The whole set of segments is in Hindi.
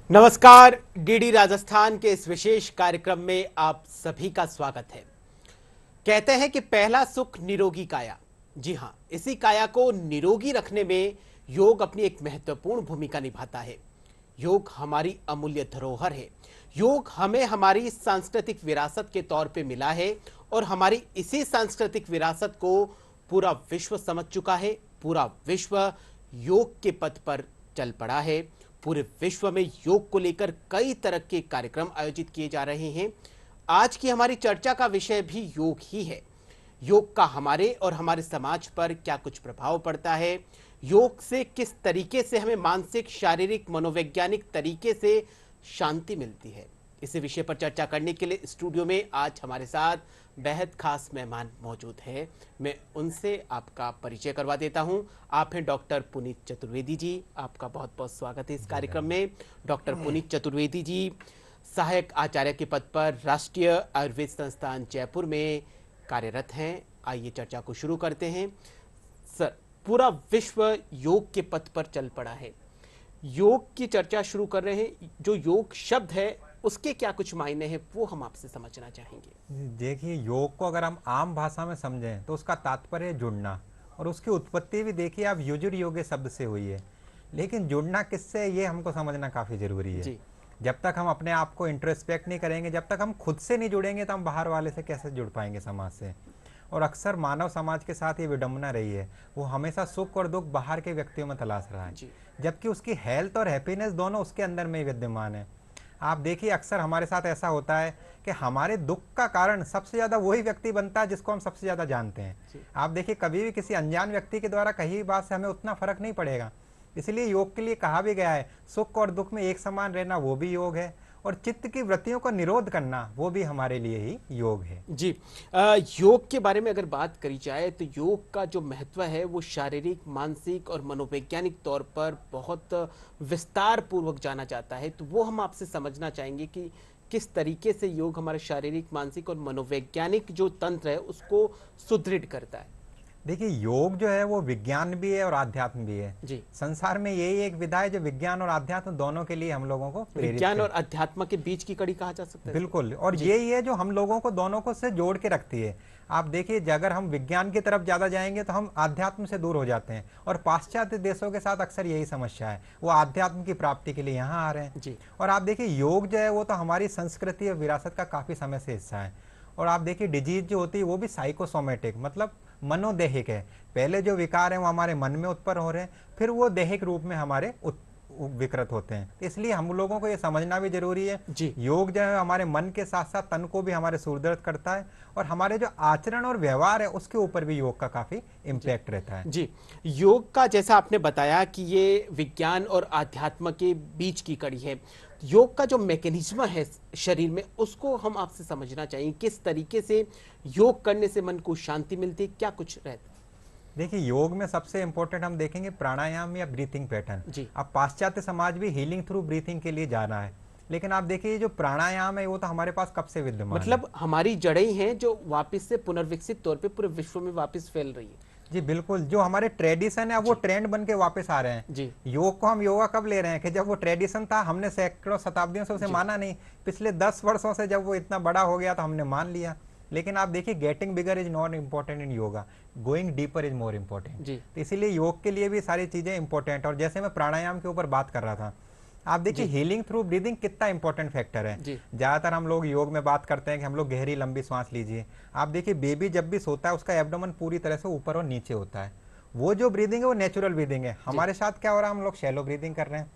नमस्कार, डीडी राजस्थान के इस विशेष कार्यक्रम में आप सभी का स्वागत है। कहते हैं कि पहला सुख निरोगी काया। जी हां, इसी काया को निरोगी रखने में योग अपनी एक महत्वपूर्ण भूमिका निभाता है। योग हमारी अमूल्य धरोहर है। योग हमें हमारी सांस्कृतिक विरासत के तौर पे मिला है और हमारी इसी सांस्कृतिक विरासत को पूरा विश्व समझ चुका है। पूरा विश्व योग के पथ पर चल पड़ा है। पूरे विश्व में योग को लेकर कई तरह के कार्यक्रम आयोजित किए जा रहे हैं। आज की हमारी चर्चा का विषय भी योग ही है। योग का हमारे और हमारे समाज पर क्या कुछ प्रभाव पड़ता है, योग से किस तरीके से हमें मानसिक, शारीरिक, मनोवैज्ञानिक तरीके से शांति मिलती है, इसी विषय पर चर्चा करने के लिए स्टूडियो में आज हमारे साथ बेहद खास मेहमान मौजूद हैं। मैं उनसे आपका परिचय करवा देता हूं। आप हैं डॉक्टर पुनीत चतुर्वेदी जी। आपका बहुत बहुत स्वागत है इस कार्यक्रम में। डॉक्टर पुनीत चतुर्वेदी जी सहायक आचार्य के पद पर राष्ट्रीय आयुर्वेद संस्थान जयपुर में कार्यरत हैं। आइए चर्चा को शुरू करते हैं। सर, पूरा विश्व योग के पथ पर चल पड़ा है। योग की चर्चा शुरू कर रहे हैं। जो योग शब्द है उसके क्या कुछ मायने हैं, वो हम आपसे समझना चाहेंगे। देखिए, योग को अगर हम आम भाषा में समझें तो उसका तात्पर्य जुड़ना, और उसकी उत्पत्ति भी देखिए आप युजुर योगे शब्द से हुई है। लेकिन जुड़ना किससे, ये हमको समझना काफ़ी ज़रूरी है। जी। जब तक हम अपने आप को इंट्रोस्पेक्ट नहीं करेंगे, जब तक हम खुद से नहीं जुड़ेंगे, तो हम बाहर वाले से कैसे जुड़ पाएंगे समाज से। और अक्सर मानव समाज के साथ ये विडंबना रही है, वो हमेशा सुख और दुख बाहर के व्यक्तियों में तलाश रहा है, जबकि उसकी हेल्थ और हैप्पीनेस दोनों उसके अंदर में विद्यमान है। आप देखिए, अक्सर हमारे साथ ऐसा होता है कि हमारे दुख का कारण सबसे ज़्यादा वही व्यक्ति बनता है जिसको हम सबसे ज़्यादा जानते हैं। आप देखिए, कभी भी किसी अनजान व्यक्ति के द्वारा कही बात से हमें उतना फर्क नहीं पड़ेगा। इसलिए योग के लिए कहा भी गया है, सुख और दुख में एक समान रहना वो भी योग है, और चित्त की वृत्तियों को निरोध करना वो भी हमारे लिए ही योग है। जी। योग के बारे में अगर बात करी जाए तो योग का जो महत्व है वो शारीरिक, मानसिक और मनोवैज्ञानिक तौर पर बहुत विस्तार पूर्वक जाना जाता है। तो वो हम आपसे समझना चाहेंगे कि किस तरीके से योग हमारे शारीरिक, मानसिक और मनोवैज्ञानिक जो तंत्र है उसको सुदृढ़ करता है। देखिए, योग जो है वो विज्ञान भी है और आध्यात्म भी है। जी। संसार में यही एक विधा है जो विज्ञान और आध्यात्म दोनों के लिए हम लोगों को प्रेरित विज्ञान और अध्यात्म के बीच की कड़ी कहा जा सकता है। बिल्कुल, और यही है जो हम लोगों को दोनों को से जोड़ के रखती है। आप देखिए, अगर हम विज्ञान की तरफ ज़्यादा जाएंगे तो हम आध्यात्म से दूर हो जाते हैं, और पाश्चात्य देशों के साथ अक्सर यही समस्या है, वो आध्यात्म की प्राप्ति के लिए यहाँ आ रहे हैं। जी। और आप देखिए, योग जो है वो तो हमारी संस्कृति और विरासत का काफ़ी समय से हिस्सा है। और आप देखिए, डिजीज जो होती है वो भी साइकोसोमेटिक, मतलब मनोदेहिक है। पहले जो विकार हैं वो हमारे मन में उत्पन्न हो रहे हैं, फिर वो दैहिक रूप में हमारे विकृत होते हैं। इसलिए हम लोगों को ये समझना भी जरूरी है। जी। योग जो है हमारे मन के साथ साथ तन को भी हमारे सुदृढ़ करता है, और हमारे जो आचरण और व्यवहार है उसके ऊपर भी योग का काफी इम्पैक्ट रहता है। जी। योग का जैसा आपने बताया कि ये विज्ञान और आध्यात्म के बीच की कड़ी है। योग का जो मैकेनिज्म है शरीर में, उसको हम आपसे समझना चाहिए। किस तरीके से योग करने से मन को शांति मिलती है, क्या कुछ रहता है? देखिए, योग में सबसे इंपॉर्टेंट हम देखेंगे प्राणायाम या ब्रीथिंग पैटर्न। जी। अब पाश्चात्य समाज भी हीलिंग थ्रू ब्रीथिंग के लिए जाना है, लेकिन आप देखिए जो प्राणायाम है वो तो हमारे पास कब से विद्यमान मतलब हमारी जड़ें हैं जो वापस से पुनर्विकसित तौर पे पूरे विश्व में वापस फैल रही है। जी बिल्कुल, जो हमारे ट्रेडिशन है वो ट्रेंड बन के वापस आ रहे हैं। जी। योग को हम योगा कब ले रहे हैं कि जब वो ट्रेडिशन था, हमने सैकड़ों शताब्दियों से उसे माना नहीं। पिछले 10 वर्षों से जब वो इतना बड़ा हो गया तो हमने मान लिया। लेकिन आप देखिए, getting bigger is not important in yoga, going deeper is more important. तो इसीलिए योग के लिए भी सारी चीजें इंपॉर्टेंट। और जैसे मैं प्राणायाम के ऊपर बात कर रहा था, आप देखिए हीलिंग थ्रू ब्रीदिंग कितना इंपॉर्टेंट फैक्टर है। ज्यादातर हम लोग योग में बात करते हैं कि हम लोग गहरी लंबी सांस लीजिए। आप देखिए, बेबी जब भी सोता है उसका एब्डोमेन पूरी तरह से ऊपर और नीचे होता है। वो जो ब्रीदिंग है वो नेचुरल ब्रीदिंग है। हमारे साथ क्या हो रहा है, हम लोग शैलो ब्रीदिंग कर रहे हैं।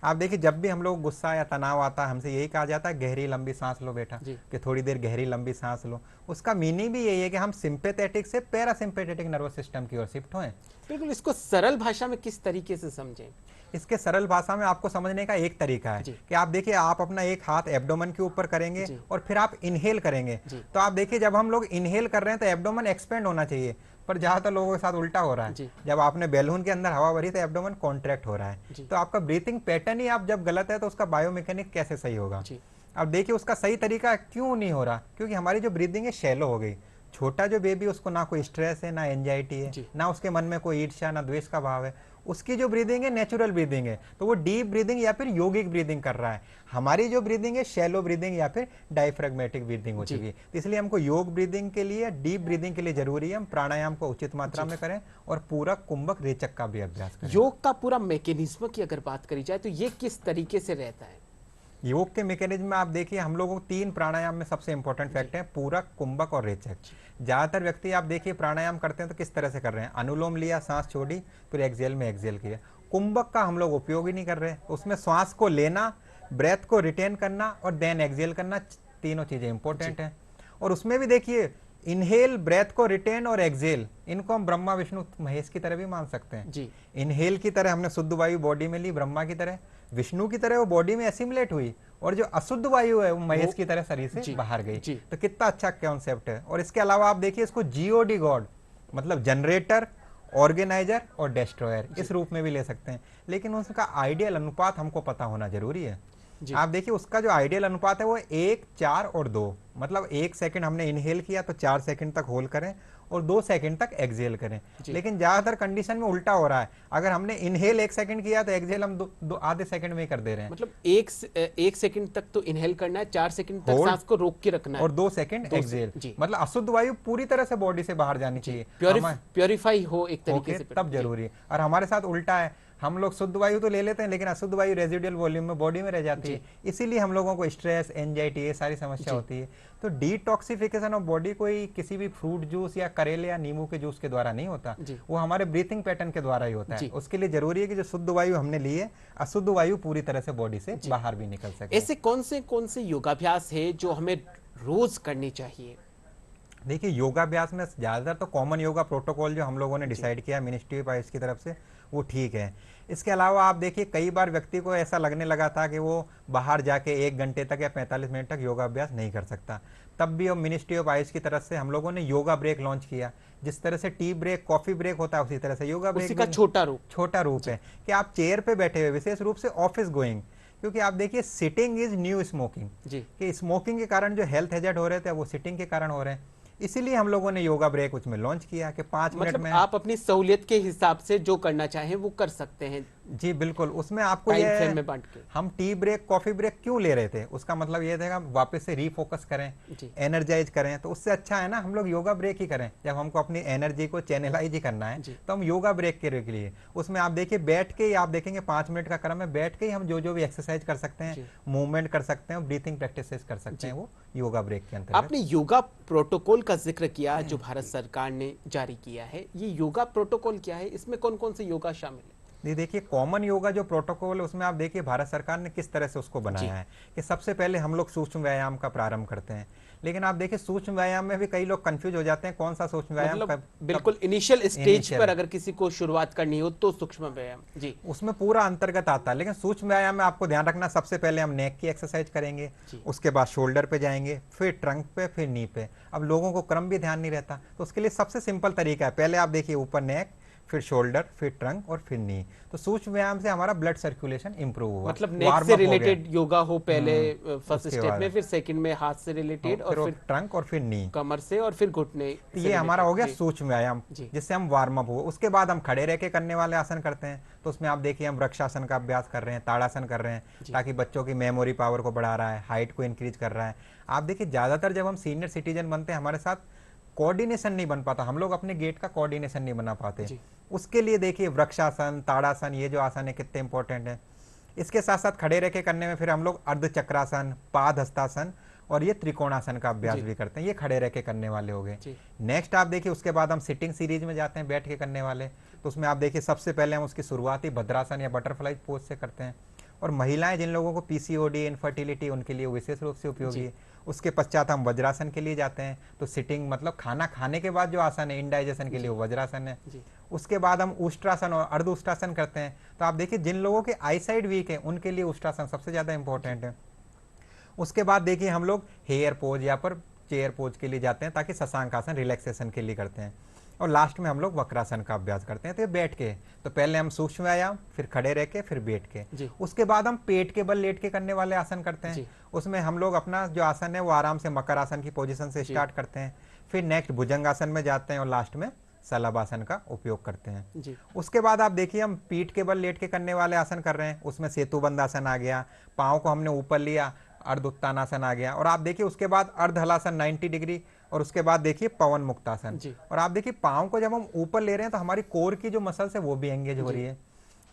आप देखिए, जब भी हम लोग गुस्सा या तनाव आता है, हमसे यही कहा जाता है गहरी लंबी सांस लो बेटा, कि थोड़ी देर गहरी लंबी सांस लो। उसका मीनिंग भी यही है कि हम सिंपैथेटिक से पैरासिम्पैथेटिक नर्वस सिस्टम की ओर शिफ्ट हों। बिल्कुल। इसको सरल भाषा में किस तरीके से समझें? इसके सरल भाषा में आपको समझने का एक तरीका है कि आप देखिए, आप अपना एक हाथ एब्डोमेन के ऊपर करेंगे और फिर आप इनहेल करेंगे। तो आप देखिए, जब हम लोग इनहेल कर रहे हैं तो एब्डोमेन एक्सपेंड होना चाहिए, पर ज्यादातर लोगों के साथ उल्टा हो रहा है। जब आपने बैलून के अंदर हवा भरी तो एब्डोमेन कॉन्ट्रैक्ट हो रहा है। तो आपका ब्रीथिंग पैटर्न ही आप जब गलत है तो उसका बायोमैकेनिक कैसे सही होगा। अब देखिए, उसका सही तरीका क्यों नहीं हो रहा, क्योंकि हमारी जो ब्रीदिंग है शैलो हो गई। छोटा जो बेबी, उसको ना कोई स्ट्रेस है, ना एंजाइटी है, ना उसके मन में कोई ईर्ष्या, ना द्वेष का भाव है। उसकी जो ब्रीदिंग है नेचुरल ब्रीदिंग है, तो वो डीप ब्रीदिंग या फिर योगिक ब्रीदिंग कर रहा है। हमारी जो ब्रीदिंग है शैलो ब्रीदिंग या फिर डायफ्रेगमेटिक ब्रीदिंग हो चुकी है। तो इसलिए हमको योग ब्रीदिंग के लिए, डीप ब्रीदिंग के लिए जरूरी है हम प्राणायाम को उचित मात्रा में करें और पूरा कुंभक रेचक का भी अभ्यास करें। योग का पूरा मैकेनिज्म की अगर बात करी जाए तो ये किस तरीके से रहता है? योग के मैकेनिज्म में आप देखिए हम लोगों को 3 प्राणायाम में सबसे इंपॉर्टेंट फैक्ट है, पूरक, कुंभक और रेचक। ज्यादातर व्यक्ति आप देखिए प्राणायाम करते हैं तो किस तरह से कर रहे हैं, अनुलोम लिया, सांस छोड़ी, फिर एक्सेल में एक्सेल किया। कुंभक का हम लोग उपयोग ही नहीं कर रहे, उसमें श्वास को लेना, ब्रेथ को रिटेन करना और देन एक्सेल करना, तीनों चीजें इंपॉर्टेंट हैं। और उसमें भी देखिए इनहेल, ब्रेथ को रिटेन और एक्सेल, इनको हम ब्रह्मा विष्णु महेश की तरह भी मान सकते हैं जी। इनहेल की तरह हमने शुद्ध वायु बॉडी में ली ब्रह्मा की तरह, विष्णु की तरह वो बॉडी में एसिमुलेट हुई, और जो अशुद्ध वायु है वो महेश की तरह शरीर से बाहर गई। तो कितना अच्छा कॉन्सेप्ट है। और इसके अलावा आप देखिए इसको जीओडी गॉड, मतलब जनरेटर, ऑर्गेनाइजर और डिस्ट्रॉयर, इस रूप में भी ले सकते हैं। लेकिन उसका आइडियल अनुपात हमको पता होना जरूरी है। आप देखिए उसका जो आइडियल अनुपात है वो 1, 4 और 2, मतलब 1 सेकंड हमने इनहेल किया तो 4 सेकंड तक होल्ड करें और 2 सेकंड तक एक्सेल करें। लेकिन ज्यादातर कंडीशन में उल्टा हो रहा है, अगर हमने इनहेल 1 सेकंड किया तो एक्सेल हम आधे सेकंड में ही कर दे रहे हैं। मतलब एक सेकंड तक तो इनहेल करना है, 4 सेकंड तक सांस को रोक के रखना है और 2 सेकंड एक्सेल, मतलब अशुद्ध वायु पूरी तरह से बॉडी से बाहर जानी चाहिए, प्योरीफाई हो एक तरीके से, तब जरूरी है। और हमारे साथ उल्टा है, हम लोग शुद्ध वायु तो ले लेते हैं लेकिन अशुद्ध वायु रेजिडुअल वॉल्यूम में बॉडी में रह जाती है, इसीलिए हम लोगों को स्ट्रेस, एंजाइटी, ये सारी समस्या होती है। तो डिटॉक्सिफिकेशन ऑफ बॉडी कोई किसी भी फ्रूट जूस या करेले या नींबू के जूस के द्वारा नहीं होता, वो हमारे ब्रीथिंग पैटर्न के द्वारा ही होता है। उसके लिए जरूरी है कि जो शुद्ध वायु हमने ली है, अशुद्ध वायु पूरी तरह से बॉडी से बाहर भी निकल सके। ऐसे कौन से योगाभ्यास है जो हमें रोज करनी चाहिए? देखिए योगाभ्यास में ज्यादातर तो कॉमन योगा प्रोटोकॉल जो हम लोगों ने डिसाइड किया मिनिस्ट्री ऑफ आयुष की तरफ से, वो ठीक है। इसके अलावा आप देखिए कई बार व्यक्ति को ऐसा लगने लगा था कि वो बाहर जाके 1 घंटे तक या 45 मिनट तक योगाभ्यास नहीं कर सकता, तब भी मिनिस्ट्री ऑफ आयुष की तरफ से हम लोगों ने योगा ब्रेक लॉन्च किया। जिस तरह से टी ब्रेक, कॉफी ब्रेक होता है, उसी तरह से योगा ब्रेक का छोटा रूप है कि आप चेयर पे बैठे हुए, विशेष रूप से ऑफिस गोइंग, क्योंकि आप देखिए सिटिंग इज न्यू स्मोकिंग, कि स्मोकिंग के कारण जो हेल्थ हैजर्ड हो रहे थे वो सिटिंग के कारण हो रहे हैं। इसीलिए हम लोगों ने योगा ब्रेक उसमें लॉन्च किया कि 5 मिनट में आप अपनी सहूलियत के हिसाब से जो करना चाहें वो कर सकते हैं। जी बिल्कुल, उसमें आपको ये में बांट के हम टी ब्रेक, कॉफी ब्रेक क्यों ले रहे थे, उसका मतलब ये था वापस से रीफोकस करें, एनर्जाइज करें। तो उससे अच्छा है ना हम लोग योगा ब्रेक ही करें। जब हमको अपनी एनर्जी को चैनलाइज ही करना है तो हम योगा ब्रेक के लिए, उसमें आप देखिए बैठ के ही, आप देखेंगे 5 मिनट का क्रम है, बैठ के ही हम जो भी एक्सरसाइज कर सकते हैं, मूवमेंट कर सकते हैं, ब्रीथिंग प्रैक्टिसेस कर सकते हैं, वो योगा ब्रेक के अंतर्गत। आपने योगा प्रोटोकॉल का जिक्र किया जो भारत सरकार ने जारी किया है, ये योगा प्रोटोकॉल क्या है, इसमें कौन कौन से योगा शामिल है? देखिए कॉमन योगा जो प्रोटोकॉल है उसमें आप देखिए भारत सरकार ने किस तरह से उसको बनाया है कि सबसे पहले हम लोग सूक्ष्म व्यायाम का प्रारंभ करते हैं। लेकिन आप देखिए सूक्ष्म व्यायाम में भी कई लोग कंफ्यूज हो जाते हैं, कौन सा सूक्ष्म व्यायाम, मतलब बिल्कुल इनिशियल स्टेज पर अगर किसी को शुरुआत करनी हो तो सूक्ष्म व्यायाम जी उसमें पूरा अंतर्गत आता है। लेकिन सूक्ष्म व्यायाम में आपको ध्यान रखना, सबसे पहले हम नेक की एक्सरसाइज करेंगे, उसके बाद शोल्डर पे जाएंगे, फिर ट्रंक पे, फिर नी पे। अब लोगों को क्रम भी ध्यान नहीं रहता, तो उसके लिए सबसे सिंपल तरीका है, पहले आप देखिए ऊपर नेक, फिर शोल्डर, फिर ट्रंक और फिर नी। तो सूक्ष्म व्यायाम से हमारा ब्लड सर्कुलेशन इंप्रूव हुआ, मतलब नेक से रिलेटेड योगा हो पहले फर्स्ट स्टेप में, फिर सेकंड में हाथ से रिलेटेड, और फिर ट्रंक और फिर नी, कमर से, और फिर घुटने। ये हमारा हो गया सूक्ष्म व्यायाम, जिससे हम वार्म अप हुए। उसके बाद हम खड़े रह के करने वाले आसन करते हैं, तो उसमें आप देखिए हम वृक्षासन का अभ्यास कर रहे हैं, ताड़ासन कर रहे हैं, ताकि बच्चों की मेमोरी पावर को बढ़ा रहा है, हाइट को इंक्रीज कर रहा है। आप देखिए ज्यादातर जब हम सीनियर सिटीजन बनते हैं हमारे साथ कोऑर्डिनेशन नहीं बन पाता, हम लोग अपने गेट का कोऑर्डिनेशन नहीं बना पाते। उसके लिए देखिए वृक्षासन, ताड़ासन, ये जो आसन है कितने इंपॉर्टेंट है। इसके साथ साथ खड़े रह के करने में फिर हम लोग अर्धचक्रासन, पादहस्तासन और ये त्रिकोणासन का अभ्यास भी करते हैं, ये खड़े रह के करने वाले हो गए। नेक्स्ट आप देखिए उसके बाद हम सिटिंग सीरीज में जाते हैं, बैठ के करने वाले। तो उसमें आप देखिए सबसे पहले हम उसकी शुरुआती भद्रासन या बटरफ्लाई पोज से करते हैं, और महिलाएं जिन लोगों को पीसीओडी, इनफर्टिलिटी, उनके लिए विशेष रूप से उपयोगी है। उसके पश्चात हम वज्रासन के लिए जाते हैं, तो सिटिंग मतलब खाना खाने के बाद जो आसन है इंडाइजेशन के लिए वो वज्रासन है। उसके बाद हम उष्ट्रासन और अर्ध उष्ट्रासन करते हैं। तो आप देखिए जिन लोगों के आई साइड वीक है उनके लिए उष्ट्रासन सबसे ज्यादा इंपॉर्टेंट है। उसके बाद देखिए हम लोग हेयर पोज या पर चेयर पोज के लिए जाते हैं, ताकि शशांक आसन रिलैक्सेशन के लिए करते हैं। और लास्ट में हम लोग वक्रासन का अभ्यास करते हैं, तो ये बैठ के। तो पहले हम सूक्ष्म व्यायाम, फिर खड़े रह के, फिर बैठ के। उसके बाद हम पेट के बल लेट के करने वाले आसन करते हैं। उसमें हम लोग अपना जो आसन है वो आराम से मकर आसन की पोजीशन से स्टार्ट करते हैं, फिर नेक्स्ट भुजंगासन में जाते हैं और लास्ट में शलभासन का उपयोग करते हैं। जी। उसके बाद आप देखिए हम पीठ के बल लेट के करने वाले आसन कर रहे हैं, उसमें सेतुबंधासन आ गया, पाँव को हमने ऊपर लिया, अर्ध उत्तानासन आ गया, और आप देखिए उसके बाद अर्ध हलासन 90 डिग्री, और उसके बाद देखिए पवन मुक्तासन। जी। और आप देखिए पाँव को जब हम ऊपर ले रहे हैं तो हमारी कोर की जो मसल्स है वो भी एंगेज हो रही है।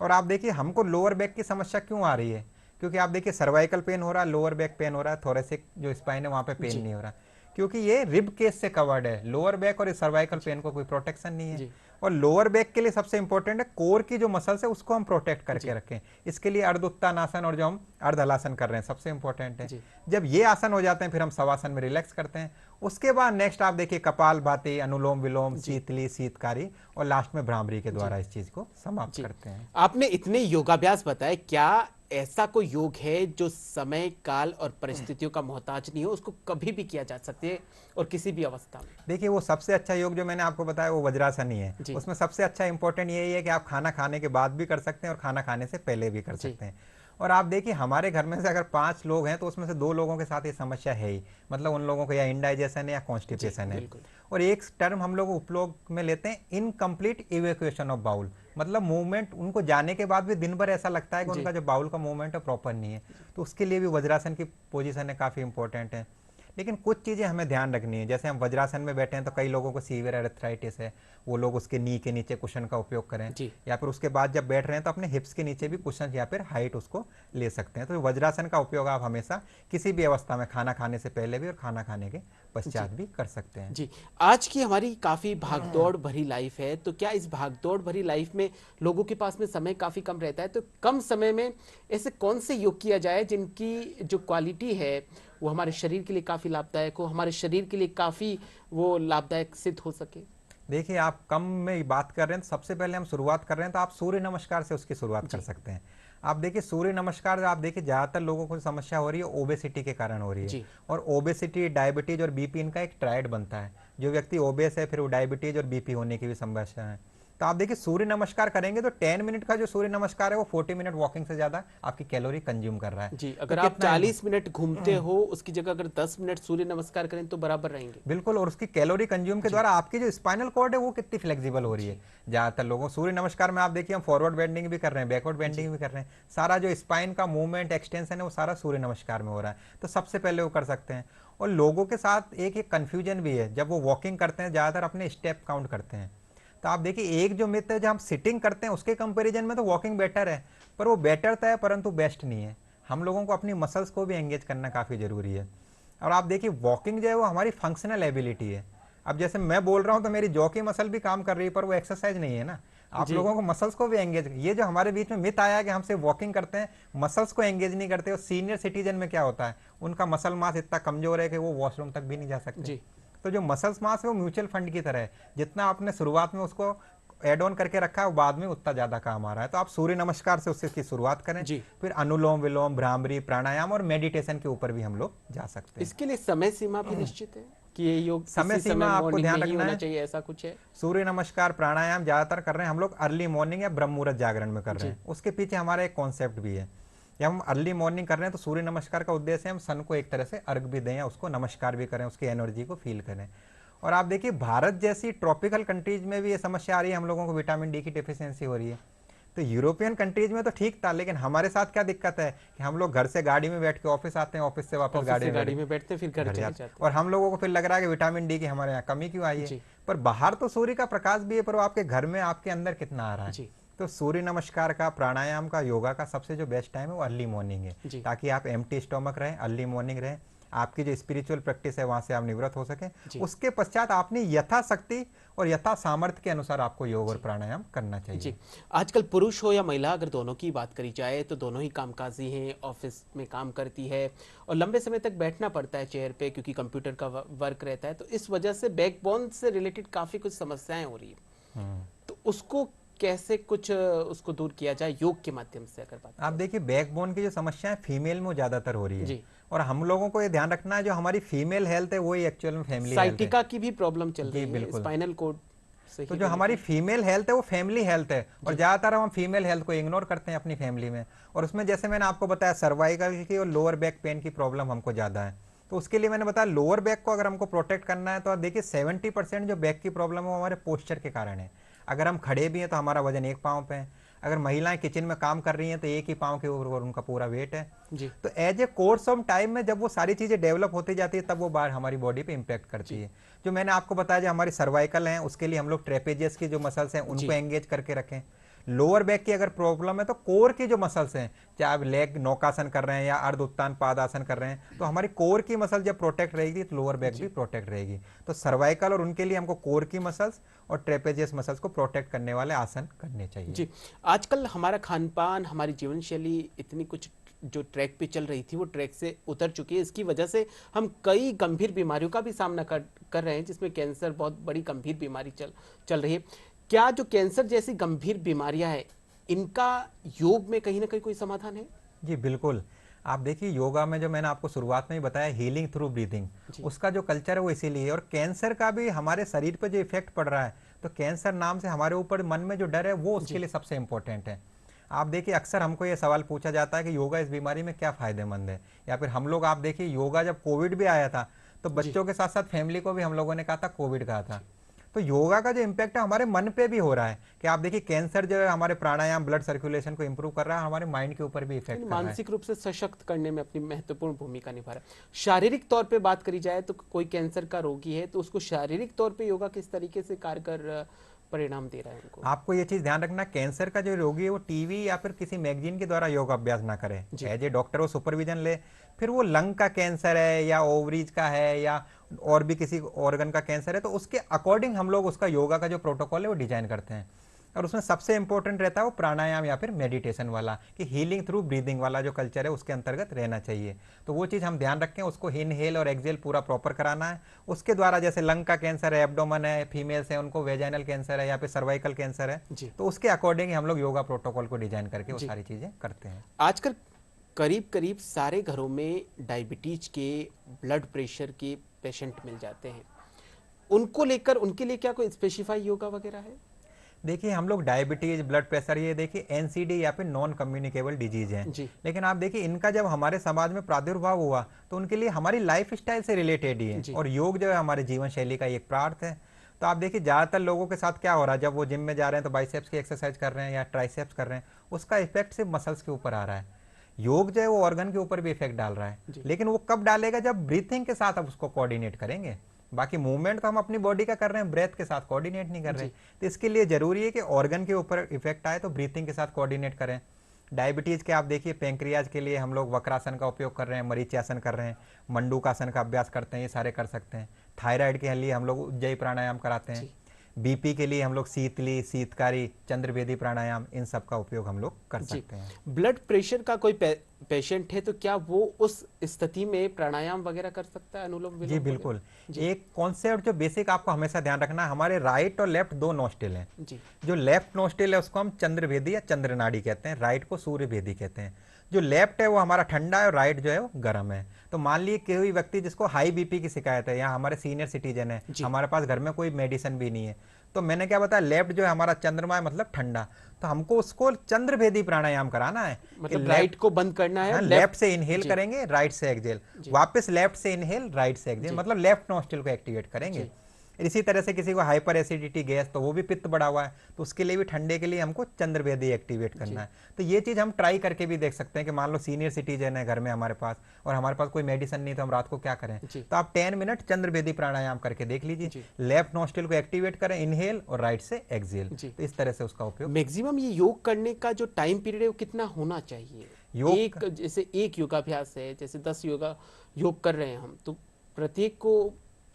और आप देखिए हमको लोअर बैक की समस्या क्यों आ रही है, क्योंकि आप देखिए सर्वाइकल पेन हो रहा है, लोअर बैक पेन हो रहा है, थोरेसिक जो स्पाइन है वहाँ पे पेन नहीं हो रहा, क्योंकि ये रिब केस से कवर्ड है। लोअर बैक और सर्वाइकल पेन को कोई प्रोटेक्शन नहीं है। और लोअर बैक के लिए सबसे इंपॉर्टेंट है कोर की जो मसल्स है उसको हम प्रोटेक्ट करके रखें। इसके लिए अर्ध उत्तानासन और जो हम अर्ध हलासन कर रहे हैं सबसे इंपॉर्टेंट है। जब ये आसन हो जाते हैं फिर हम शवासन में रिलैक्स करते हैं। उसके बाद नेक्स्ट आप देखिए कपालभाति, अनुलोम विलोम, शीतली, शीतकारी, और लास्ट में भ्रामरी के द्वारा इस चीज को समाप्त करते हैं। आपने इतने योगाभ्यास बताए, क्या ऐसा कोई योग है जो समय, काल और परिस्थितियों का मोहताज नहीं हो, उसको कभी भी किया जा सकता है और किसी भी अवस्था में? देखिए वो सबसे अच्छा योग जो मैंने आपको बताया वो वज्रासन ही है। उसमें सबसे अच्छा इंपॉर्टेंट यही है कि आप खाना खाने के बाद भी कर सकते हैं और खाना खाने से पहले भी कर सकते हैं। और आप देखिए हमारे घर में से अगर 5 लोग हैं तो उसमें से 2 लोगों के साथ ये समस्या है ही, मतलब उन लोगों को या इंडाइजेशन है या कॉन्स्टिपेशन है। और एक टर्म हम लोग उपयोग में लेते हैं इनकम्प्लीट इवैक्यूएशन ऑफ बाउल, मतलब मूवमेंट उनको जाने के बाद भी दिन भर ऐसा लगता है कि उनका जो बाउल का मूवमेंट है प्रॉपर नहीं है। तो उसके लिए भी वज्रासन की पोजीशन है काफ़ी इंपॉर्टेंट है। लेकिन कुछ चीज़ें हमें ध्यान रखनी है, जैसे हम वज्रासन में बैठे हैं तो कई लोगों को सीवियर एर्थराइटिस है, वो लोग उसके नी के नीचे कुशन का उपयोग करें, या फिर उसके बाद जब बैठ रहे हैं तो अपने हिप्स के नीचे भी कुशन या फिर हाइट उसको ले सकते हैं। तो वज्रासन का उपयोग आप हमेशा किसी भी अवस्था में खाना खाने से पहले भी और खाना खाने के पश्चात भी कर सकते हैं। जी, आज की हमारी काफ़ी भागदौड़ भरी लाइफ है, तो क्या इस भागदौड़ भरी लाइफ में लोगों के पास में समय काफ़ी कम रहता है, तो कम समय में ऐसे कौन से योग किया जाए जिनकी जो क्वालिटी है वो हमारे शरीर के लिए काफ़ी लाभदायक हो, हमारे शरीर के लिए काफ़ी वो लाभदायक सिद्ध हो सके? देखिए आप कम में बात कर रहे हैं तो सबसे पहले हम शुरुआत कर रहे हैं तो आप सूर्य नमस्कार से उसकी शुरुआत कर सकते हैं। आप देखिए सूर्य नमस्कार आप देखिए ज़्यादातर लोगों को समस्या हो रही है ओबेसिटी के कारण हो रही है, और ओबेसिटी, डायबिटीज और बीपी इनका एक ट्रायड बनता है। जो व्यक्ति ओबेस है फिर वो डायबिटीज और बीपी होने की भी समस्या है। तो आप देखिए सूर्य नमस्कार करेंगे तो 10 मिनट का जो सूर्य नमस्कार है वो 40 मिनट वॉकिंग से ज्यादा आपकी कैलोरी कंज्यूम कर रहा है। जी, अगर आप 40 मिनट घूमते हो उसकी जगह अगर 10 मिनट सूर्य नमस्कार करें तो बराबर रहेंगे। बिल्कुल, और उसकी कैलोरी कंज्यूम के द्वारा आपकी जो स्पाइनल कॉर्ड है वो कितनी फ्लेक्सिबल हो रही है। ज्यादातर लोगों सूर्य नमस्कार में आप देखिए हम फॉरवर्ड बेंडिंग भी कर रहे हैं, बैकवर्ड बेंडिंग भी कर रहे हैं, सारा जो स्पाइन का मूवमेंट एक्सटेंशन है वो सारा सूर्य नमस्कार में हो रहा है। तो सबसे पहले वो कर सकते हैं। और लोगों के साथ एक कंफ्यूजन भी है, जब वो वॉकिंग करते हैं ज्यादातर अपने स्टेप काउंट करते हैं। तो आप देखिए एक जो मिथ है जब हम सिटिंग करते हैं उसके कंपैरिजन में तो वॉकिंग बेटर है, पर वो बेटर तो है परंतु बेस्ट नहीं है। हम लोगों को अपनी मसल्स को भी एंगेज करना काफ़ी ज़रूरी है। और आप देखिए वॉकिंग जो है वो हमारी फंक्शनल एबिलिटी है। अब जैसे मैं बोल रहा हूँ तो मेरी जॉ की मसल भी काम कर रही है, पर वो एक्सरसाइज नहीं है ना। आप लोगों को मसल्स को भी एंगेज, ये जो हमारे बीच में मिथ आया कि हम सिर्फ वॉकिंग करते हैं मसल्स को एंगेज नहीं करते। और सीनियर सिटीजन में क्या होता है, उनका मसल मास इतना कमजोर है कि वो वॉशरूम तक भी नहीं जा सकते। तो जो मसल्स मास है वो म्यूचुअल फंड की तरह है, जितना आपने शुरुआत में उसको एड ऑन करके रखा है बाद में उतना ज्यादा काम आ रहा है। तो आप सूर्य नमस्कार से उसकी शुरुआत करें, फिर अनुलोम विलोम, भ्रामरी, प्राणायाम और मेडिटेशन के ऊपर भी हम लोग जा सकते हैं। इसके लिए समय सीमा भी निश्चित है कि ये योग समय सीमा आपको ध्यान रखना है चाहिए, ऐसा कुछ है? सूर्य नमस्कार, प्राणायाम ज्यादातर कर रहे हैं हम लोग अर्ली मॉर्निंग या ब्रह्म मुहूर्त जागरण में कर रहे हैं। उसके पीछे हमारा एक कॉन्सेप्ट भी है। जब हम अर्ली मॉर्निंग कर रहे हैं तो सूर्य नमस्कार का उद्देश्य है हम सन को एक तरह से अर्घ भी दें या उसको नमस्कार भी करें, उसकी एनर्जी को फील करें। और आप देखिए भारत जैसी ट्रॉपिकल कंट्रीज में भी ये समस्या आ रही है, हम लोगों को विटामिन डी की डेफिशिएंसी हो रही है। तो यूरोपियन कंट्रीज में तो ठीक था, लेकिन हमारे साथ क्या दिक्कत है कि हम लोग घर से गाड़ी में बैठ के ऑफिस आते हैं, ऑफिस से वापस गाड़ी में बैठते हैं, फिर घर जाते हैं, और हम लोगों को फिर लग रहा है कि विटामिन डी की हमारे यहाँ कमी क्यों आई है। पर बाहर तो सूर्य का प्रकाश भी है, पर वो आपके घर में आपके अंदर कितना आ रहा है। तो सूर्य नमस्कार का, प्राणायाम का, योगा का सबसे जो बेस्ट टाइम है वो अर्ली मॉर्निंग है, ताकि आप एम्प्टी स्टोमक रहें, अर्ली मॉर्निंग रहें, आपकी जो स्पिरिचुअल प्रैक्टिस है वहां से आप निवृत्त हो सके। उसके पश्चात आपने यथाशक्ति और यथा सामर्थ्य के अनुसार आपको योग और प्राणायाम करना चाहिए। जी, आजकल पुरुष हो या महिला अगर दोनों की बात करी जाए तो दोनों ही कामकाजी हैं, ऑफिस में काम करती है और लंबे समय तक बैठना पड़ता है चेयर पे क्योंकि कंप्यूटर का वर्क रहता है। तो इस वजह से बैकबोन से रिलेटेड काफी कुछ समस्याएं हो रही है। तो उसको कैसे कुछ उसको दूर किया जाए योग के माध्यम से? अगर बात आप देखिए बैकबोन की जो समस्या है फीमेल में ज्यादातर हो रही है, और हम लोगों को ये ध्यान रखना है जो हमारी फीमेल हेल्थ है वही एक्चुअल में फैमिली हेल्थ है। साइटिका की भी प्रॉब्लम चल रही है, स्पाइनल कॉर्ड से। तो जो हमारी फीमेल हेल्थ है वो फैमिली हेल्थ है, और ज्यादातर हम फीमेल हेल्थ को इग्नोर करते हैं अपनी फैमिली में। और उसमें जैसे मैंने आपको बताया सर्वाइकल की और लोअर बैक पेन की प्रॉब्लम हमको ज्यादा है। तो उसके लिए मैंने बताया लोअर बैक को अगर हमको प्रोटेक्ट करना है तो देखिए 70% जो बैक की प्रॉब्लम है वो हमारे पोस्चर के कारण है। अगर हम खड़े भी हैं तो हमारा वजन एक पाँव पे है, अगर महिलाएं किचन में काम कर रही हैं तो एक ही पाँव के ऊपर उनका पूरा वेट है। जी तो as a course of time में जब वो सारी चीजें डेवलप होती जाती है तब वो बार हमारी बॉडी पे इम्पैक्ट करती है। जो मैंने आपको बताया जो हमारी सर्वाइकल है उसके लिए हम लोग ट्रेपेजियस की जो मसल्स हैं उनको जी एंगेज करके रखें। लोअर बैक की अगर प्रॉब्लम है तो कोर की जो मसल्स हैं, चाहे आप लेग नौकासन कर रहे हैं या अर्ध उत्तान पादासन कर रहे हैं, तो हमारी कोर की मसल जब प्रोटेक्ट रहेगी तो लोअर बैक भी प्रोटेक्ट रहेगी। तो सर्वाइकल और उनके लिए हमको कोर की मसल्स और ट्रेपेजियस मसल्स को प्रोटेक्ट करने वाले आसन करने चाहिए। जी। आजकल हमारा खान पान, हमारी जीवन शैली इतनी कुछ जो ट्रैक पे चल रही थी वो ट्रैक से उतर चुकी है। इसकी वजह से हम कई गंभीर बीमारियों का भी सामना कर रहे हैं, जिसमें कैंसर बहुत बड़ी गंभीर बीमारी चल रही है। क्या जो कैंसर जैसी गंभीर बीमारियां हैं, इनका योग में कहीं ना कहीं कोई समाधान है? जी बिल्कुल। आप देखिए योगा में जो मैंने आपको शुरुआत में ही बताया हीलिंग थ्रू ब्रीथिंग, उसका जो कल्चर है वो इसीलिए है। और कैंसर का भी हमारे शरीर पर जो इफेक्ट पड़ रहा है, तो कैंसर नाम से हमारे ऊपर मन में जो डर है वो उसके लिए सबसे इंपॉर्टेंट है। आप देखिए अक्सर हमको ये सवाल पूछा जाता है कि योगा इस बीमारी में क्या फायदेमंद है, या फिर हम लोग आप देखिए योगा जब कोविड भी आया था तो बच्चों के साथ साथ फैमिली को भी हम लोगों ने कहा था कोविड कहा था। तो योगा का जो इम्पैक्ट है हमारे मन पे भी हो रहा है कि आप देखिए कैंसर जो है हमारे प्राणायाम ब्लड सर्कुलेशन को इंप्रूव कर रहा है, हमारे माइंड के ऊपर भी इफेक्ट कर रहा है। मानसिक रूप से सशक्त करने में अपनी महत्वपूर्ण भूमिका निभा रहा है। शारीरिक तौर पे बात करी जाए तो कोई कैंसर का रोगी है तो उसको शारीरिक तौर पे योगा किस तरीके से कारगर परिणाम दे रहा है उनको? आपको ये चीज ध्यान रखना, कैंसर का जो रोगी है वो टीवी या फिर किसी मैगजीन के द्वारा योगा अभ्यास ना करे, एज ए डॉक्टर वो सुपरविजन ले। फिर वो लंग का कैंसर है या ओवरीज का है या और भी किसी ऑर्गन का कैंसर है तो उसके अकॉर्डिंग हम लोग उसका योगा का जो प्रोटोकॉल है वो डिजाइन करते हैं। और उसमें सबसे इंपॉर्टेंट रहता है वो प्राणायाम या फिर मेडिटेशन वाला, कि हीलिंग थ्रू ब्रीदिंग वाला जो कल्चर है उसके अंतर्गत रहना चाहिए। तो वो चीज़ हम ध्यान रखें, उसको इनहेल और एक्सेल पूरा प्रॉपर कराना है। उसके द्वारा जैसे लंग का कैंसर है, एब्डोमन है, फीमेल्स है उनको वेजाइनल कैंसर है या फिर सर्वाइकल कैंसर है, तो उसके अकॉर्डिंग हम लोग योगा प्रोटोकॉल को डिजाइन करके वो सारी चीज़ें करते हैं। आजकल करीब करीब सारे घरों में डायबिटीज के, ब्लड प्रेशर के पेशेंट मिल जाते हैं। उनको लेकर उनके लिए क्या कोई स्पेसिफाई योगा वगैरह है? देखिए हम लोग डायबिटीज ब्लड प्रेशर ये देखिए एनसीडी या फिर नॉन कम्युनिकेबल डिजीज हैं, लेकिन आप देखिए इनका जब हमारे समाज में प्रादुर्भाव हुआ तो उनके लिए हमारी लाइफ स्टाइल से रिलेटेड ही है, और योग जो है हमारे जीवन शैली का एक पार्ट है। तो आप देखिए ज़्यादातर लोगों के साथ क्या हो रहा है, जब वो जिम में जा रहे हैं तो बाइसेप्स की एक्सरसाइज कर रहे हैं या ट्राइसेप्स कर रहे हैं, उसका इफेक्ट सिर्फ मसल्स के ऊपर आ रहा है। योग जो है वो ऑर्गन के ऊपर भी इफेक्ट डाल रहा है, लेकिन वो कब डालेगा, जब ब्रीथिंग के साथ आप उसको कोऑर्डिनेट करेंगे। बाकी मूवमेंट तो हम अपनी बॉडी का कर रहे हैं, ब्रेथ के साथ कोऑर्डिनेट नहीं कर रहे। तो इसके लिए जरूरी है कि ऑर्गन के ऊपर इफेक्ट आए तो ब्रीथिंग के साथ कोऑर्डिनेट करें। डायबिटीज के आप देखिए पैंक्रियाज के लिए हम लोग वक्रासन का उपयोग कर रहे हैं, मरीच्यासन कर रहे हैं, मंडूकासन का अभ्यास करते हैं, ये सारे कर सकते हैं। थायराइड के लिए हम लोग उज्जयी प्राणायाम कराते हैं। बीपी के लिए हम लोग शीतली, शीतकारी, चंद्रभेदी प्राणायाम, इन सब का उपयोग हम लोग कर सकते हैं। ब्लड प्रेशर का कोई पेशेंट है तो क्या वो उस स्थिति में प्राणायाम वगैरह कर सकता है, अनुलोम विलोम? जी बिल्कुल। एक कॉन्सेप्ट जो बेसिक आपको हमेशा ध्यान रखना है, हमारे राइट और लेफ्ट दो नोस्टिल हैं। जो लेफ्ट नोस्टिल है उसको हम चंद्रभेदी या चंद्रनाड़ी कहते हैं, राइट को सूर्यभेदी कहते हैं। जो लेफ्ट है वो हमारा ठंडा है और राइट जो है वो गर्म है। तो मान लीजिए कोई व्यक्ति जिसको हाई बीपी की शिकायत है या हमारे सीनियर सिटीजन है, हमारे पास घर में कोई मेडिसिन भी नहीं है, तो मैंने क्या बताया, लेफ्ट जो है हमारा चंद्रमा है मतलब ठंडा, तो हमको उसको चंद्रभेदी प्राणायाम कराना है। मतलब राइट को बंद करना है, लेफ्ट से इनहेल करेंगे, राइट से एक्सहेल, वापस लेफ्ट से इनहेल, राइट से एक्सहेल, मतलब लेफ्ट नोस्ट्रिल को एक्टिवेट करेंगे। इसी तरह से किसी को हाइपर एसिडिटी गैस, तो वो भी पित्त बढ़ा हुआ है, तो उसके लिए भी ठंडे के लिए हमको चंद्रभेदी एक्टिवेट करना है। तो ये चीज हम ट्राई करके भी देख सकते हैं कि मान लो सीनियर सिटीजन है घर में हमारे पास और हमारे पास कोई मेडिसिन नहीं, तो हम रात को क्या करें, तो आप 10 मिनट चंद्रभेदी प्राणायाम करके देख लीजिए। लेफ्ट नोस्ट्रिल को एक्टिवेट करें, इनहेल, और राइट से एक्सहेल, तो इस तरह से उसका उपयोग। मैक्सिमम ये योग करने का जो टाइम पीरियड है वो कितना होना चाहिए? योग जैसे एक योगाभ्यास है, जैसे 10 योग कर रहे हैं हम, तो प्रत्येक को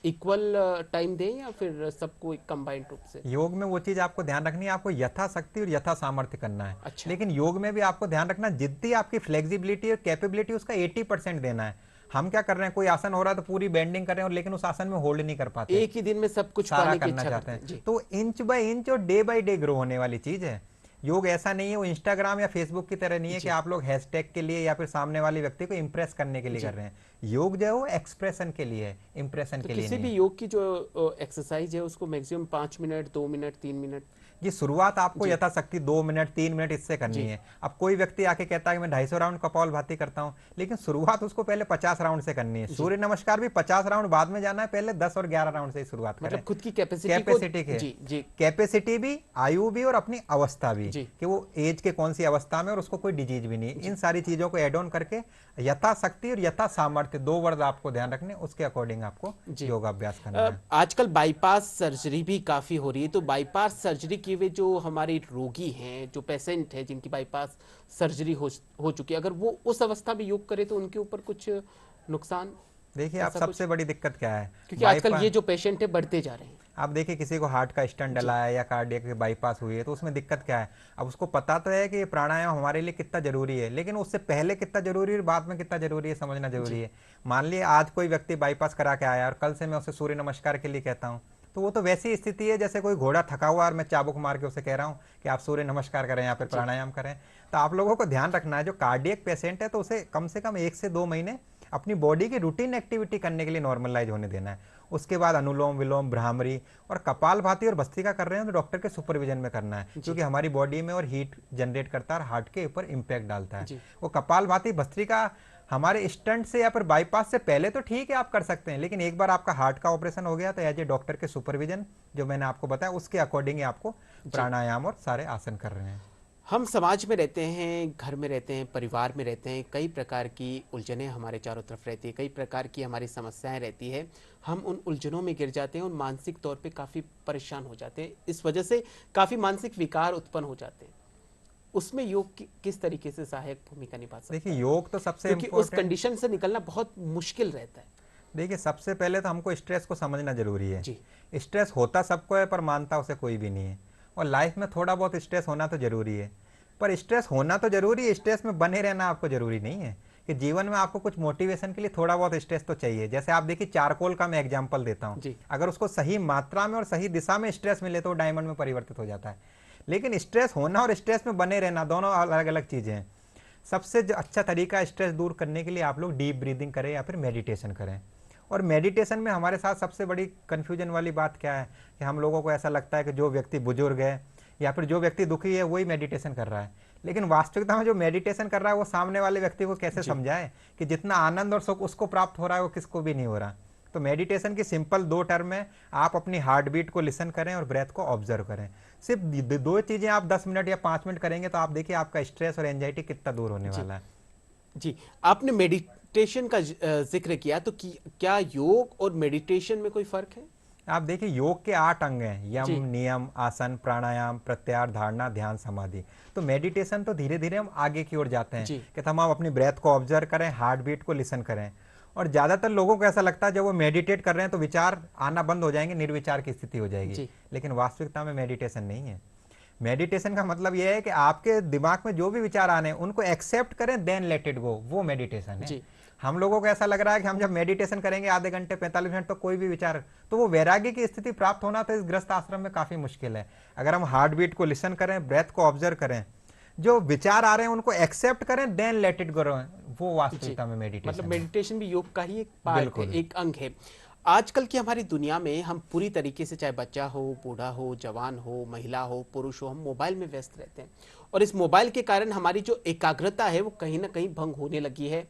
इक्वल टाइम दें या फिर सबको एक कंबाइंड रूप से? योग में वो चीज आपको ध्यान रखनी है, आपको यथाशक्ति और यथा सामर्थ्य करना है। लेकिन योग में भी आपको ध्यान रखना, जितनी आपकी फ्लेक्सिबिलिटी और कैपेबिलिटी उसका 80% देना है। हम क्या कर रहे हैं, कोई आसन हो रहा है तो पूरी बेंडिंग कर रहे हैं, लेकिन उस आसन में होल्ड नहीं कर पाते, एक ही दिन में सब कुछ सारा करना चाहते हैं। तो इंच बाय इंच और डे बाय डे ग्रो होने वाली चीज है योग। ऐसा नहीं है वो इंस्टाग्राम या फेसबुक की तरह नहीं है कि आप लोग हैशटैग के लिए या फिर सामने वाले व्यक्ति को इंप्रेस करने के लिए कर रहे हैं। योग जो है वो एक्सप्रेशन के लिए है, इंप्रेशन के लिए नहीं। किसी भी योग की जो एक्सरसाइज है उसको मैक्सिमम 5 मिनट, 2 मिनट, 3 मिनट? ये शुरुआत आपको यथाशक्ति 2 मिनट 3 मिनट इससे करनी है। अब कोई व्यक्ति आके कहता है कि मैं 250 राउंड कपालभाति करता हूं, लेकिन शुरुआत उसको पहले 50 राउंड से करनी है। सूर्य नमस्कार भी 50 राउंड बाद में जाना है, पहले 10 और 11 राउंड से ही शुरुआत करें। मतलब खुद की कैपेसिटी के कैपेसिटी भी, आयु भी और अपनी अवस्था भी, कि वो एज के कौन सी अवस्था में और उसको कोई डिजीज भी नहीं, इन सारी चीजों को एड ऑन करके यथाशक्ति और यथा सामर्थ्य, 2 वर्ड आपको ध्यान रखने, उसके अकॉर्डिंग आपको योगाभ्यास करना है। आजकल बाईपास सर्जरी भी काफी हो रही है, तो बाईपास सर्जरी की वे जो हमारे रोगी हैं, जो पेशेंट है जिनकी बाईपास सर्जरी हो चुकी है, अगर वो उस अवस्था में योग करे तो उनके ऊपर कुछ नुकसान? देखिए, आप सबसे बड़ी दिक्कत क्या है, क्योंकि आजकल ये जो पेशेंट है बढ़ते जा रहे हैं। आप देखिए, किसी को हार्ट का स्टंट डला है या कार्डियक बाईपास हुई है, तो उसमें दिक्कत क्या है। अब उसको पता तो है कि ये प्राणायाम हमारे लिए कितना जरूरी है, लेकिन उससे पहले कितना जरूरी है, बाद में कितना जरूरी है, समझना जरूरी है। मान लिए आज कोई व्यक्ति बाईपास करा के आया और कल से मैं उसे सूर्य नमस्कार के लिए कहता हूँ, तो वो तो वैसी स्थिति है जैसे कोई घोड़ा थका हुआ और मैं चाबुक मार के उसे कह रहा हूँ कि आप सूर्य नमस्कार करें या फिर प्राणायाम करें। तो आप लोगों को ध्यान रखना है, जो कार्डियक पेशेंट है तो उसे कम से कम 1 से 2 महीने अपनी बॉडी की रूटीन एक्टिविटी करने के लिए नॉर्मलाइज होने देना है। उसके बाद अनुलोम विलोम, भ्रामरी और कपालभाति और भस्त्रिका कर रहे हैं तो डॉक्टर के सुपरविजन में करना है, क्योंकि हमारी बॉडी में और हीट जनरेट करता है और हार्ट के ऊपर इंपैक्ट डालता है। वो कपालभाति भस्त्रिका हमारे स्टंट से या फिर बाईपास से पहले तो ठीक है, आप कर सकते हैं, लेकिन एक बार आपका हार्ट का ऑपरेशन हो गया तो एज ए डॉक्टर के सुपरविजन, जो मैंने आपको बताया, उसके अकॉर्डिंग ही आपको प्राणायाम और सारे आसन कर रहे हैं। हम समाज में रहते हैं, घर में रहते हैं, परिवार में रहते हैं, कई प्रकार की उलझनें हमारे चारों तरफ रहती है, कई प्रकार की हमारी समस्याएं रहती है। हम उन उलझनों में गिर जाते हैं और मानसिक तौर पे काफ़ी परेशान हो जाते हैं, इस वजह से काफ़ी मानसिक विकार उत्पन्न हो जाते हैं। उसमें योग किस तरीके से सहायक भूमिका निभा सकता है? देखिए, योग तो सबसे क्योंकि उस कंडीशन से निकलना बहुत मुश्किल रहता है। देखिए, सबसे पहले तो हमको स्ट्रेस को समझना जरूरी है। स्ट्रेस होता सबको है, पर मानता उसे कोई भी नहीं है, और लाइफ में थोड़ा बहुत स्ट्रेस होना तो जरूरी है। पर स्ट्रेस होना तो जरूरी है, स्ट्रेस में बने रहना आपको जरूरी नहीं है। कि जीवन में आपको कुछ मोटिवेशन के लिए थोड़ा बहुत स्ट्रेस तो चाहिए। जैसे आप देखिए, चारकोल का मैं एग्जांपल देता हूं, अगर उसको सही मात्रा में और सही दिशा में स्ट्रेस मिले तो डायमंड में परिवर्तित हो जाता है। लेकिन स्ट्रेस होना और स्ट्रेस में बने रहना दोनों अलग अलग चीजें हैं। सबसे अच्छा तरीका स्ट्रेस दूर करने के लिए आप लोग डीप ब्रीदिंग करें या फिर मेडिटेशन करें। और मेडिटेशन में हमारे साथ सबसे बड़ी कंफ्यूजन वाली बात क्या है कि हम लोगों को ऐसा लगता है कि जो व्यक्ति बुजुर्ग है या फिर जो व्यक्ति दुखी है वही मेडिटेशन कर रहा है, लेकिन वास्तविकता में जो मेडिटेशन कर रहा है वो सामने वाले व्यक्ति को कैसे समझाए कि जितना आनंद और सुख उसको प्राप्त हो रहा है वो किसको भी नहीं हो रहा। तो मेडिटेशन की सिंपल 2 टर्म है, आप अपनी हार्ट बीट को लिसन करें और ब्रेथ को ऑब्जर्व करें। सिर्फ 2 चीजें आप 10 मिनट या 5 मिनट करेंगे तो आप देखिए आपका स्ट्रेस और एंजाइटी कितना दूर होने वाला है। जी, आपने मेडिटेशन का जिक्र किया, तो क्या योग और मेडिटेशन में कोई फर्क है? आप देखिए, योग के 8 अंग हैं, यम, नियम, आसन, प्राणायाम, प्रत्याहार, धारणा, ध्यान, समाधि। तो मेडिटेशन तो धीरे धीरे हम आगे की ओर जाते हैं कि हम अपनी ब्रेथ को ऑब्जर्व करें, हार्ट बीट को लिसन करें। और ज्यादातर लोगों को ऐसा लगता है जब वो मेडिटेट कर रहे हैं तो विचार आना बंद हो जाएंगे, निर्विचार की स्थिति हो जाएगी, लेकिन वास्तविकता में मेडिटेशन नहीं है। मेडिटेशन का मतलब यह है कि आपके दिमाग में जो भी विचार आने हैं उनको एक्सेप्ट करें, देन लेट इट गो, वो मेडिटेशन है। हम लोगों को ऐसा लग रहा है कि हम जब मेडिटेशन करेंगे आधे घंटे 45 मिनट तो कोई भी विचार, तो वो वैराग्य की स्थिति प्राप्त होना तो इस ग्रस्त आश्रम में काफी मुश्किल है। अगर हम हार्ट बीट को लिसन करें, ब्रेथ को ऑब्जर्व करें, जो विचार आ रहे हैं उनको एक्सेप्ट करें, देन लेट इट गो, वो वास्तविकता में मेडिटेशन। मतलब मेडिटेशन भी योग का ही एक पार्ट है, एक अंग है। आजकल की हमारी दुनिया में हम पूरी तरीके से, चाहे बच्चा हो, बूढ़ा हो, जवान हो, महिला हो, पुरुष हो, हम मोबाइल में व्यस्त रहते हैं, और इस मोबाइल के कारण हमारी जो एकाग्रता है वो कहीं ना कहीं भंग होने लगी है।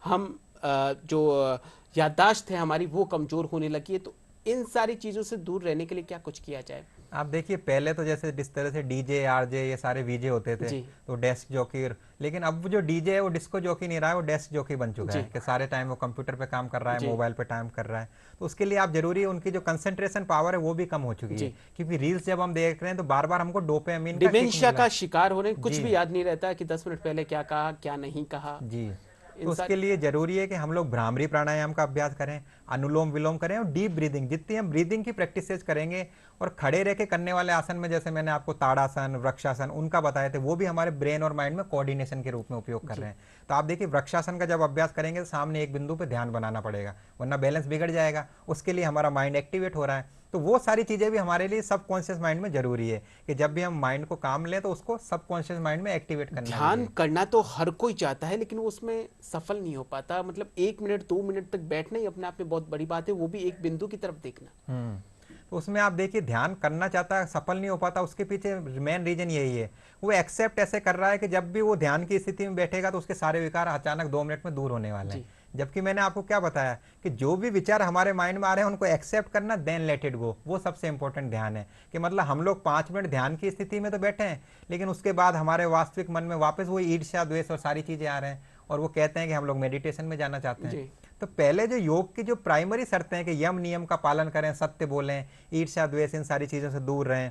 हम जो याददाश्त है हमारी वो कमजोर होने लगी है। तो इन सारी चीजों से दूर रहने के लिए क्या कुछ किया जाए? आप देखिए, पहले तो जैसे जिस तरह से डीजे, आरजे, ये सारे वीजे होते थे तो डेस्क जॉकी, लेकिन अब जो डीजे है वो डिस्को जॉकी नहीं रहा है, वो डेस्क जॉकी बन चुका है कि सारे टाइम वो कंप्यूटर पे काम कर रहा है, मोबाइल पे टाइम कर रहा है। तो उसके लिए आप जरूरी है उनकी जो कंसंट्रेशन पावर है वो भी कम हो चुकी है, क्योंकि रील्स जब हम देख रहे हैं तो बार बार हमको डोपामिन, डिमेंशिया का शिकार हो रहे हैं, कुछ भी याद नहीं रहता कि 10 मिनट पहले क्या कहा, क्या नहीं कहा। जी, तो उसके लिए जरूरी है कि हम लोग भ्रामरी प्राणायाम का अभ्यास करें, अनुलोम विलोम करें और डीप ब्रीदिंग। जितनी हम ब्रीदिंग की प्रैक्टिसेस करेंगे और खड़े रह के करने वाले आसन में, जैसे मैंने आपको ताड़ासन, वृक्षासन उनका बताए थे, वो भी हमारे ब्रेन और माइंड में कोऑर्डिनेशन के रूप में उपयोग कर रहे हैं। तो आप देखिए, वृक्षासन का जब अभ्यास करेंगे तो सामने एक बिंदु पे ध्यान बनाना पड़ेगा, वरना बैलेंस बिगड़ जाएगा। उसके लिए हमारा माइंड एक्टिवेट हो रहा है। तो वो सारी चीजें भी हमारे लिए सबकॉन्शियस माइंड में जरूरी है कि जब भी हम माइंड को काम लें तो उसको सबकॉन्शियस माइंड में एक्टिवेट करना है। ध्यान करना तो हर कोई चाहता है, लेकिन वो उसमें सफल नहीं हो पाता। मतलब 1 मिनट 2 मिनट तक बैठना ही अपने आप में बहुत बड़ी बात है, वो भी एक बिंदु की तरफ देखना। तो उसमें आप देखिए ध्यान करना चाहता है, सफल नहीं हो पाता, उसके पीछे मेन रीजन यही है, वो एक्सेप्ट ऐसे कर रहा है कि जब भी वो ध्यान की स्थिति में बैठेगा तो उसके सारे विकार अचानक 2 मिनट में दूर होने वाले हैं। जबकि मैंने आपको क्या बताया कि जो भी विचार हमारे माइंड में आ रहे हैं उनको एक्सेप्ट करना, देन लेट इट गो, वो सबसे इंपॉर्टेंट ध्यान है। कि मतलब हम लोग 5 मिनट ध्यान की स्थिति में तो बैठे हैं, लेकिन उसके बाद हमारे वास्तविक मन में वापस वो ईर्ष्या, द्वेष और सारी चीजें आ रहे हैं, और वो कहते हैं कि हम लोग मेडिटेशन में जाना चाहते हैं। तो पहले जो योग की जो प्राइमरी शर्तें हैं कि यम नियम का पालन करें, सत्य बोलें, ईर्ष्या द्वेष इन सारी चीज़ों से दूर रहें,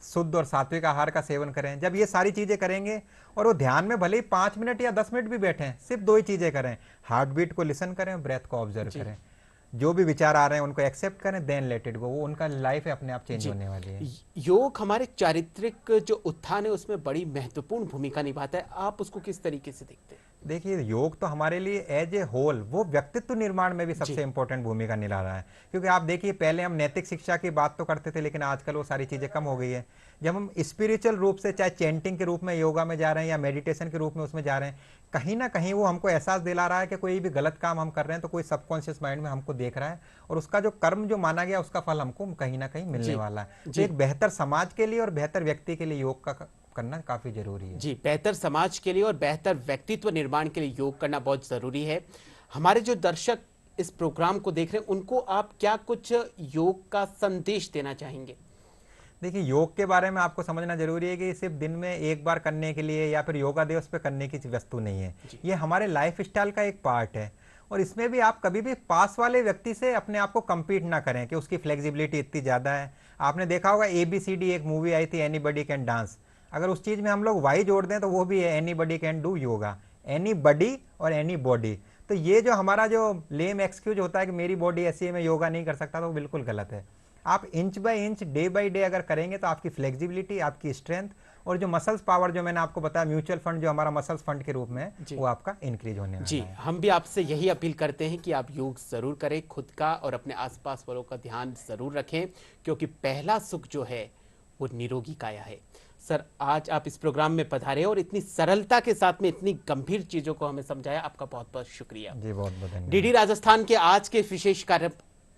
शुद्ध और सात्विक आहार का सेवन करें, जब ये सारी चीज़ें करेंगे और वो ध्यान में भले ही 5 मिनट या 10 मिनट भी बैठें, सिर्फ 2 ही चीज़ें करें, हार्ट बीट को लिसन करें, ब्रेथ को ऑब्जर्व करें, जो भी विचार आ रहे हैं उनको एक्सेप्ट करें, देन लेट इट गो, वो उनका लाइफ है अपने आप चेंज होने वाली है। योग हमारे चारित्रिक जो उत्थान है उसमें बड़ी महत्वपूर्ण भूमिका निभाता है, आप उसको किस तरीके से देखते हैं? देखिए योग तो हमारे लिए एज ए होल वो व्यक्तित्व निर्माण में भी सबसे इंपॉर्टेंट भूमिका निभा रहा है। क्योंकि आप देखिए पहले हम नैतिक शिक्षा की बात तो करते थे, लेकिन आजकल वो सारी चीज़ें कम हो गई है। जब हम स्पिरिचुअल रूप से चाहे चैंटिंग के रूप में योगा में जा रहे हैं या मेडिटेशन के रूप में उसमें जा रहे हैं, कहीं ना कहीं वो हमको एहसास दिला रहा है कि कोई भी गलत काम हम कर रहे हैं तो कोई सबकॉन्शियस माइंड में हमको देख रहा है, और उसका जो कर्म जो माना गया उसका फल हमको कहीं ना कहीं मिलने वाला है। तो एक बेहतर समाज के लिए और बेहतर व्यक्ति के लिए योग का करना काफी जरूरी है। जी, बेहतर समाज के लिए और बेहतर व्यक्तित्व निर्माण के लिए योग करना बहुत जरूरी है। हमारे जो दर्शक इस प्रोग्राम को देख रहे हैं उनको आप क्या कुछ योग का संदेश देना चाहेंगे? देखिए योग के बारे में आपको समझना जरूरी है कि सिर्फ दिन में एक बार करने के लिए या फिर योगा दिवस पे करने की वस्तु नहीं है, ये हमारे लाइफ स्टाइल का एक पार्ट है। और इसमें भी आप कभी भी पास वाले व्यक्ति से अपने आप को compete ना करें कि उसकी फ्लेक्सिबिलिटी इतनी ज़्यादा है। आपने देखा होगा ABCD एक मूवी आई थी, एनीबडी कैन डांस, अगर उस चीज़ में हम लोग वाई जोड़ दें तो वो भी है anybody can do yoga, any बडी और एनी बॉडी। तो ये जो हमारा जो लेम एक्सक्यूज होता है कि मेरी बॉडी ऐसी है मैं योगा नहीं कर सकता, तो वो बिल्कुल गलत है। आप inch by inch day by day अगर करेंगे तो आपकी फ्लेक्सिबिलिटी, आपकी स्ट्रेंथ और जो मसल्स पावर जो मैंने आपको बताया, म्यूचुअल फंड जो हमारा मसल्स फंड के रूप में है, वो आपका इंक्रीज होने वाला है। हम भी आपसे यही अपील करते हैं कि आप योग जरूर करें, खुद का और अपने आसपास वालों का ध्यान जरूर रखें, क्योंकि पहला सुख जो है वो निरोगी काया है। सर, आज आप इस प्रोग्राम में पधारे और इतनी सरलता के साथ में इतनी गंभीर चीजों को हमें समझाया, आपका बहुत बहुत शुक्रिया। जी बहुत बहुत धन्यवाद। डीडी राजस्थान के आज के विशेष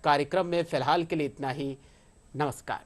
कार्यक्रम में फिलहाल के लिए इतना ही। नमस्कार।